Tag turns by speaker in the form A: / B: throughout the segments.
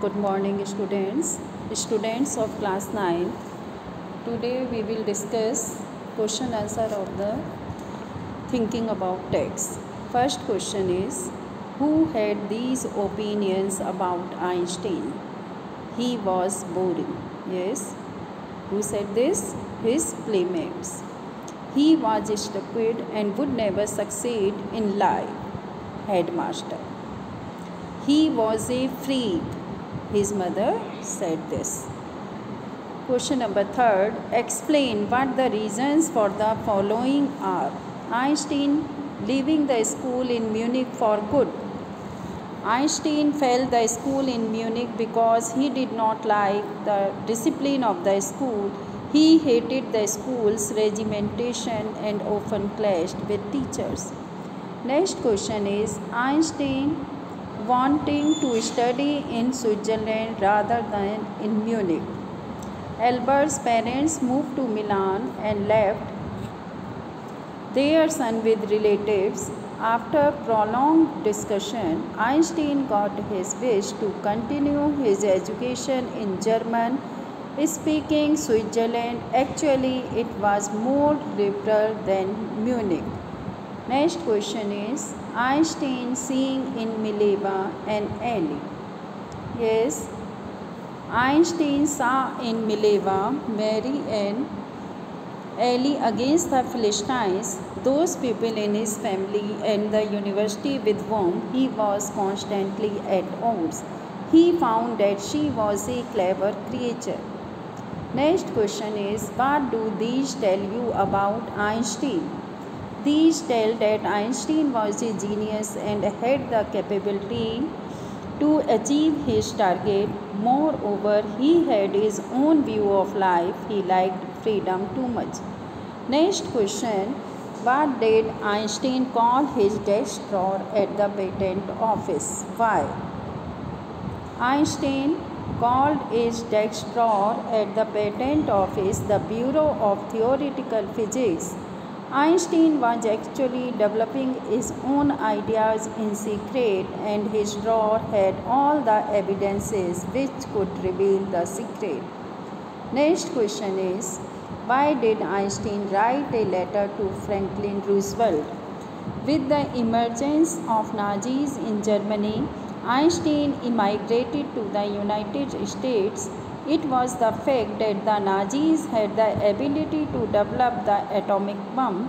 A: Good morning, students of class 9. Today we will discuss question answer of the thinking about text. First question is, who had these opinions about Einstein? He was boring. Yes. Who said this? His playmates. He was stupid and would never succeed in life. Headmaster. He was a freak. His mother said this. Question number 3. Explain what the reasons for the following are. Einstein leaving the school in Munich for good. Einstein failed the school in Munich because he did not like the discipline of the school. He hated the school's regimentation and often clashed with teachers. Next question is, Einstein wanting to study in Switzerland rather than in Munich. Albert's parents moved to Milan and left their son with relatives. After prolonged discussion, Einstein got his wish to continue his education in German speaking Switzerland. Actually, it was more liberal than Munich. Next question is, Einstein seeing in Mileva and Ellie. Yes, Einstein saw in Mileva Mary and Ellie against the Philistines, those people in his family and the university with whom he was constantly at odds. He found that she was a clever creature. Next question is, what do these tell you about Einstein? These tell that Einstein was a genius and had the capability to achieve his target. Moreover, he had his own view of life. He liked freedom too much. Next question, what did Einstein call his desk drawer at the patent office? Why? Einstein called his desk drawer at the patent office the Bureau of Theoretical Physics. Einstein was actually developing his own ideas in secret, and his drawer had all the evidences which could reveal the secret. Next question is, why did Einstein write a letter to Franklin Roosevelt? With the emergence of Nazis in Germany, Einstein immigrated to the United States. It was the fact that the Nazis had the ability to develop the atomic bomb.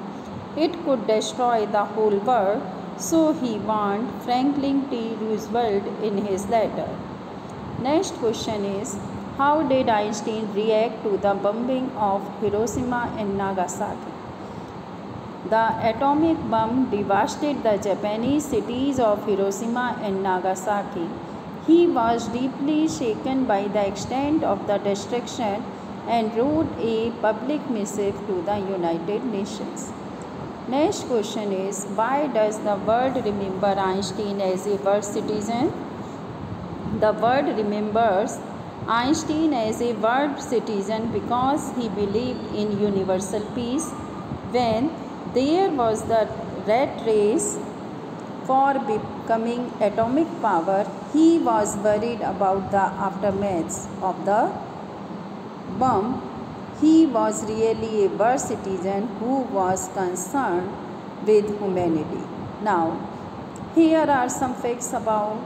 A: It could destroy the whole world, so he warned Franklin T. Roosevelt in his letter. Next question is, how did Einstein react to the bombing of Hiroshima and Nagasaki? The atomic bomb devastated the Japanese cities of Hiroshima and Nagasaki. He was deeply shaken by the extent of the destruction and wrote a public missive to the United Nations. Next question is, why does the world remember Einstein as a world citizen? The world remembers Einstein as a world citizen because he believed in universal peace. When there was the rat race for becoming atomic power, he was worried about the aftermath of the bomb. He was really a world citizen who was concerned with humanity. Now, here are some facts about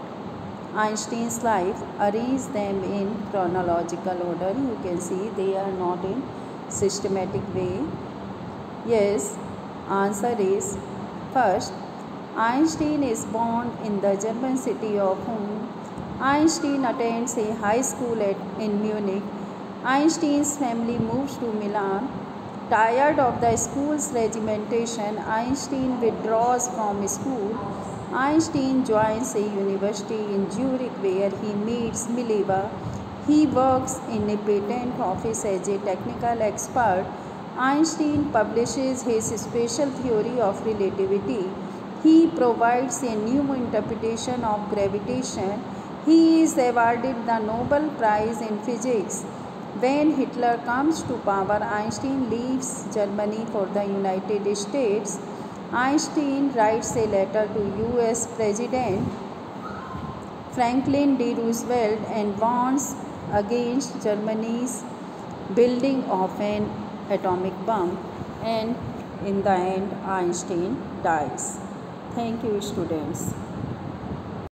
A: Einstein's life. Arrange them in chronological order. You can see they are not in systematic way. Yes, answer is, first, Einstein is born in the German city of Ulm. Einstein attends a high school in Munich. Einstein's family moves to Milan. Tired of the school's regimentation, Einstein withdraws from school. Einstein joins a university in Zurich where he meets Mileva. He works in a patent office as a technical expert. Einstein publishes his special theory of relativity. He provides a new interpretation of gravitation. He is awarded the Nobel Prize in Physics. When Hitler comes to power, Einstein leaves Germany for the United States. Einstein writes a letter to US President Franklin D. Roosevelt and warns against Germany's building of an atomic bomb, and in the end Einstein dies. Thank you, students.